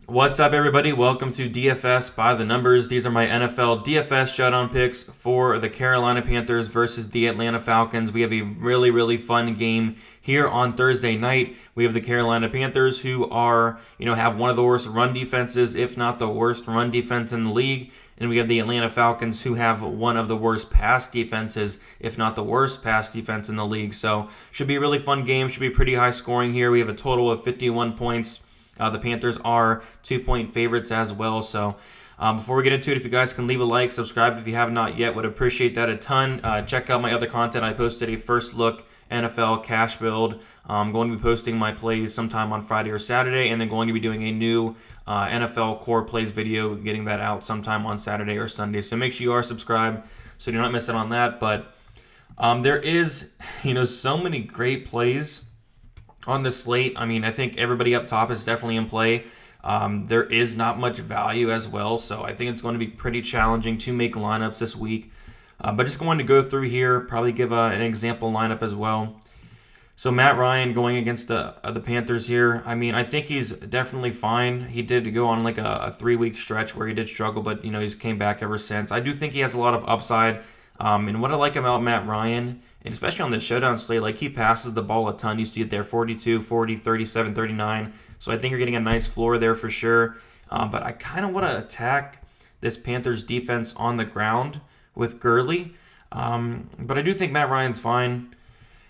What's up, everybody? Welcome to DFS by the numbers. These are my NFL DFS showdown picks for the Carolina Panthers versus the Atlanta Falcons. We have a really fun game here on Thursday night. We have the Carolina Panthers, who are, have one of the worst run defenses, if not the worst run defense in the league. And we have the Atlanta Falcons, who have one of the worst pass defenses, if not the worst pass defense in the league. So should be a really fun game. Should be pretty high scoring here. We have a total of 51 points. The Panthers are 2-point favorites as well. So before we get into it, if you guys can leave a like, subscribe if you have not yet, would appreciate that a ton. Check out my other content. I posted a first look NFL cash build. I'm going to be posting my plays sometime on Friday or Saturday, and then going to be doing a new NFL core plays video, getting that out sometime on Saturday or Sunday. So make sure you are subscribed so you're not missing on that. But there is, so many great plays on the slate. I think everybody up top is definitely in play. There is not much value as well, so I think it's going to be pretty challenging to make lineups this week. But just going to go through here, probably give an example lineup as well. So Matt Ryan going against the Panthers here. I think he's definitely fine. He did go on like a 3-week stretch where he did struggle, but he's came back ever since. I do think he has a lot of upside. And what I like about Matt Ryan, and especially on the showdown slate, like he passes the ball a ton. You see it there, 42, 40, 37, 39. So I think you're getting a nice floor there for sure. But I kind of want to attack this Panthers defense on the ground with Gurley. But I do think Matt Ryan's fine.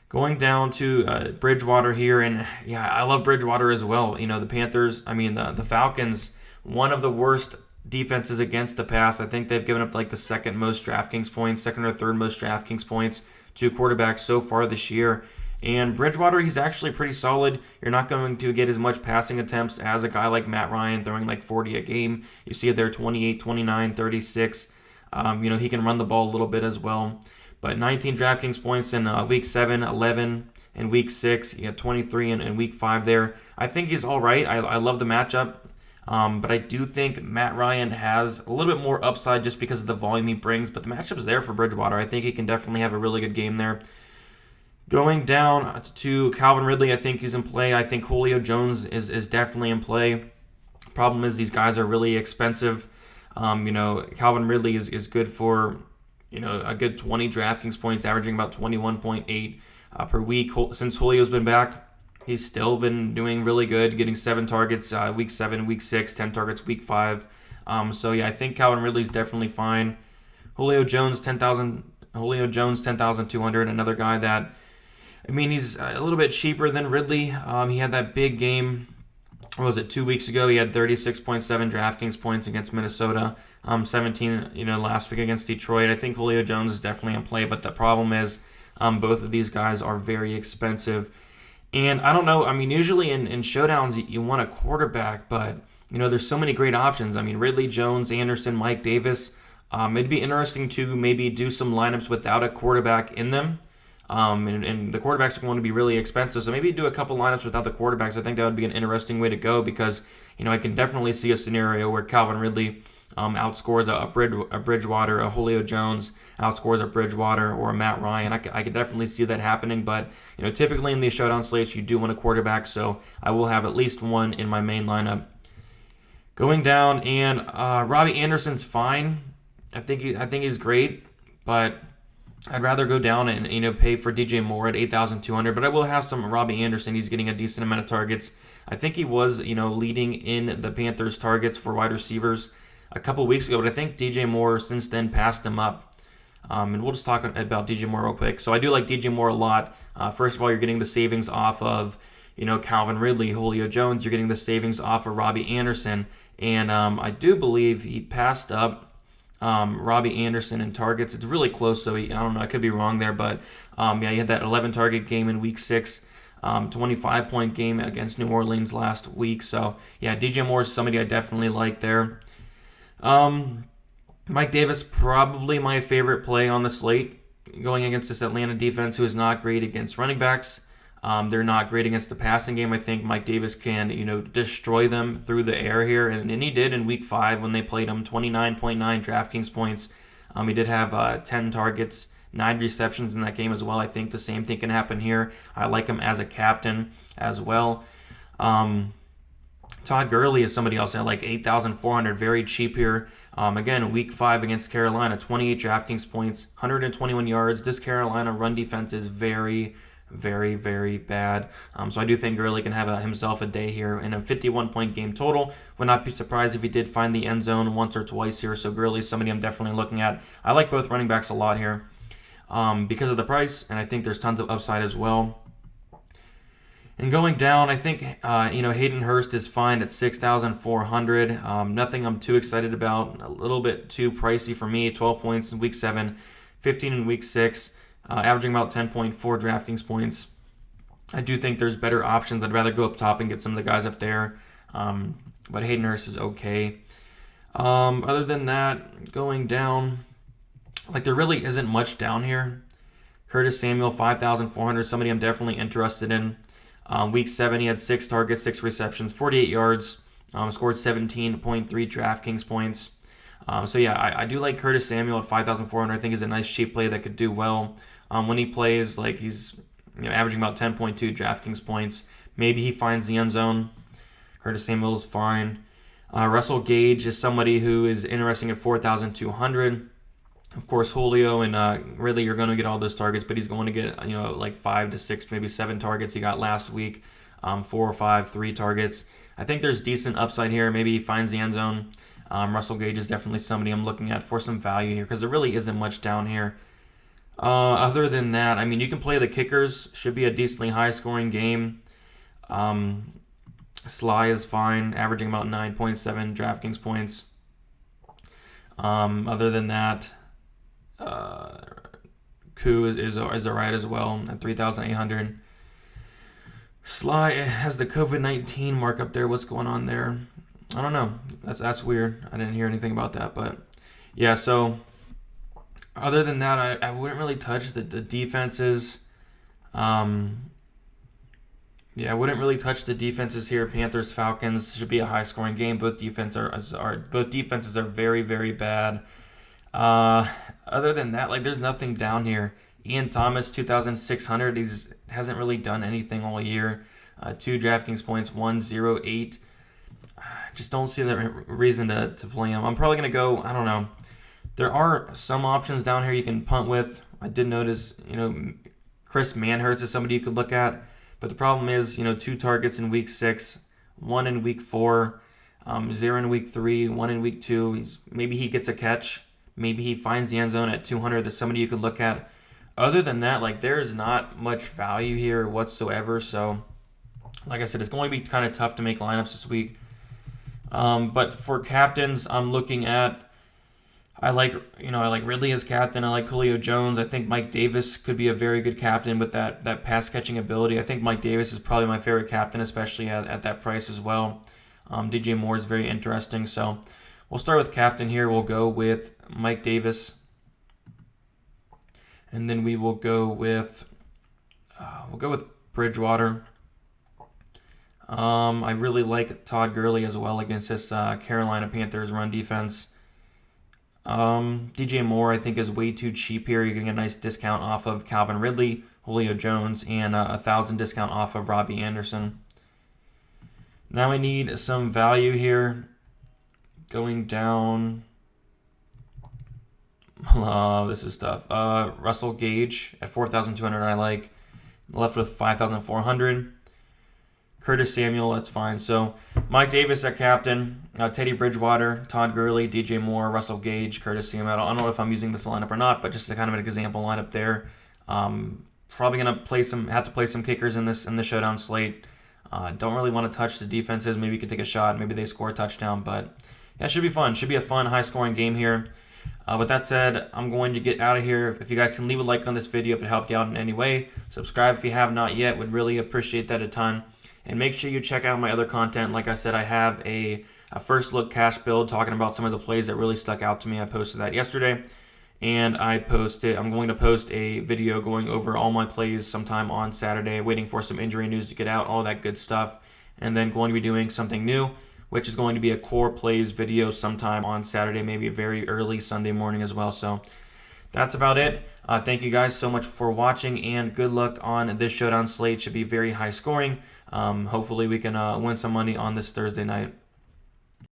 Going down to Bridgewater here, and yeah, I love Bridgewater as well. The Panthers, the Falcons, one of the worst defenses against the pass. I think they've given up like the second or third most DraftKings points to quarterbacks so far this year. And Bridgewater, he's actually pretty solid. You're not going to get as much passing attempts as a guy like Matt Ryan throwing like 40 a game. You see it there, 28, 29, 36. He can run the ball a little bit as well. But 19 DraftKings points in Week 7, 11 in Week 6. He had 23 in Week 5 there. I think he's all right. I love the matchup. But I do think Matt Ryan has a little bit more upside just because of the volume he brings. But the matchup's there for Bridgewater. I think he can definitely have a really good game there. Going down to Calvin Ridley, I think he's in play. I think Julio Jones is definitely in play. Problem is these guys are really expensive. Calvin Ridley is good for a good 20 DraftKings points, averaging about 21.8 per week. Since Julio's been back, he's still been doing really good, getting 7 targets Week 7, Week 6, 10 targets Week 5. I think Calvin Ridley's definitely fine. Julio Jones, 10,200, another guy that, he's a little bit cheaper than Ridley. He had that big game, 2 weeks ago? He had 36.7 DraftKings points against Minnesota, 17, last week against Detroit. I think Julio Jones is definitely in play, but the problem is both of these guys are very expensive. And I don't know, usually in showdowns you want a quarterback, but, there's so many great options. Ridley, Jones, Anderson, Mike Davis. It'd be interesting to maybe do some lineups without a quarterback in them. And the quarterbacks are going to be really expensive, so maybe do a couple lineups without the quarterbacks. I think that would be an interesting way to go because, I can definitely see a scenario where Calvin Ridley outscores a Bridgewater, a Julio Jones outscores a Bridgewater or a Matt Ryan. I could definitely see that happening, but typically in these showdown slates you do want a quarterback, so I will have at least one in my main lineup. Going down, and Robbie Anderson's fine. I think he's great, but I'd rather go down and pay for DJ Moore at 8,200, but I will have some Robbie Anderson. He's getting a decent amount of targets. I think he was leading in the Panthers targets for wide receivers a couple weeks ago, but I think DJ Moore since then passed him up. And we'll just talk about DJ Moore real quick. So I do like DJ Moore a lot. First of all, you're getting the savings off of Calvin Ridley, Julio Jones. You're getting the savings off of Robbie Anderson, and I do believe he passed up Robbie Anderson in targets. It's really close, so I don't know. I could be wrong there, but he had that 11 target game in Week 6. 25-point game against New Orleans last week. So yeah, DJ Moore is somebody I definitely like there. Mike Davis, probably my favorite play on the slate, going against this Atlanta defense who is not great against running backs. They're not great against the passing game. I think Mike Davis can, destroy them through the air here, and he did in Week 5 when they played him. 29.9 DraftKings points. He did have 10 targets, 9 receptions in that game as well. I think the same thing can happen here. I like him as a captain as well. Todd Gurley is somebody else at like 8,400, very cheap here. Again, week 5 against Carolina, 28 DraftKings points, 121 yards. This Carolina run defense is very, very, very bad. So I do think Gurley can have himself a day here in a 51-point game total. Would not be surprised if he did find the end zone once or twice here. So Gurley is somebody I'm definitely looking at. I like both running backs a lot here because of the price, and I think there's tons of upside as well. And going down, I think Hayden Hurst is fine at 6,400. Nothing I'm too excited about. A little bit too pricey for me. 12 points in week 7, 15 in week 6, averaging about 10.4 DraftKings points. I do think there's better options. I'd rather go up top and get some of the guys up there. But Hayden Hurst is okay. Other than that, going down, like there really isn't much down here. Curtis Samuel, 5,400. Somebody I'm definitely interested in. Week 7, he had 6 targets, 6 receptions, 48 yards, scored 17.3 DraftKings points. So yeah, I do like Curtis Samuel at 5,400. I think he's a nice cheap play that could do well. When he plays, like he's averaging about 10.2 DraftKings points. Maybe he finds the end zone. Curtis Samuel is fine. Russell Gage is somebody who is interesting at 4,200. Of course, Julio and Ridley, you're going to get all those targets, but he's going to get like 5 to 6, maybe 7 targets he got last week, 4 or 5, 3 targets. I think there's decent upside here. Maybe he finds the end zone. Russell Gage is definitely somebody I'm looking at for some value here because there really isn't much down here. Other than that, I mean, you can play the kickers. Should be a decently high-scoring game. Sly is fine, averaging about 9.7 DraftKings points. Other than that, Koo is alright as well at 3,800. Sly has the COVID-19 mark up there. What's going on there? I don't know. That's weird. I didn't hear anything about that, but yeah. So other than that, I wouldn't really touch the defenses. Yeah, I wouldn't really touch the defenses here. Panthers, Falcons should be a high-scoring game. Both defenses are very, very bad. Other than that, like there's nothing down here. Ian Thomas, 2,600. Hasn't really done anything all year. 2 DraftKings points, 1.08. Just don't see the reason to play him. I'm probably gonna go. I don't know. There are some options down here you can punt with. I did notice, Chris Manhertz is somebody you could look at. But the problem is, 2 targets in week 6, 1 in week 4, 0 in week 3, 1 in week 2. Maybe he gets a catch. Maybe he finds the end zone at 200. That's somebody you could look at. Other than that, like there's not much value here whatsoever. So, like I said, it's going to be kind of tough to make lineups this week. But for captains, I'm looking at. I like Ridley as captain. I like Julio Jones. I think Mike Davis could be a very good captain with that pass catching ability. I think Mike Davis is probably my favorite captain, especially at that price as well. DJ Moore is very interesting. So we'll start with captain here. We'll go with Mike Davis, and then we will go with Bridgewater. I really like Todd Gurley as well against this Carolina Panthers run defense. DJ Moore, I think, is way too cheap here. You're getting a nice discount off of Calvin Ridley, Julio Jones, and a 1,000 discount off of Robbie Anderson. Now we need some value here. Going down. This is tough. Russell Gage at 4,200 I like. Left with 5,400. Curtis Samuel, that's fine. So Mike Davis at captain, Teddy Bridgewater, Todd Gurley, DJ Moore, Russell Gage, Curtis Samuel. I don't know if I'm using this lineup or not, but just a kind of an example lineup there. Probably gonna have to play some kickers in the showdown slate. Don't really want to touch the defenses. Maybe you could take a shot. Maybe they score a touchdown, but yeah, it should be fun. Should be a fun, high-scoring game here. With that said, I'm going to get out of here. If you guys can leave a like on this video if it helped you out in any way, subscribe if you have not yet. Would really appreciate that a ton. And make sure you check out my other content. Like I said, I have a first look cash build talking about some of the plays that really stuck out to me. I posted that yesterday. And I'm going to post a video going over all my plays sometime on Saturday, waiting for some injury news to get out, all that good stuff. And then going to be doing something new, which is going to be a core plays video sometime on Saturday, maybe a very early Sunday morning as well. So that's about it. Thank you guys so much for watching, and good luck on this showdown slate. Should be very high scoring. Hopefully we can win some money on this Thursday night.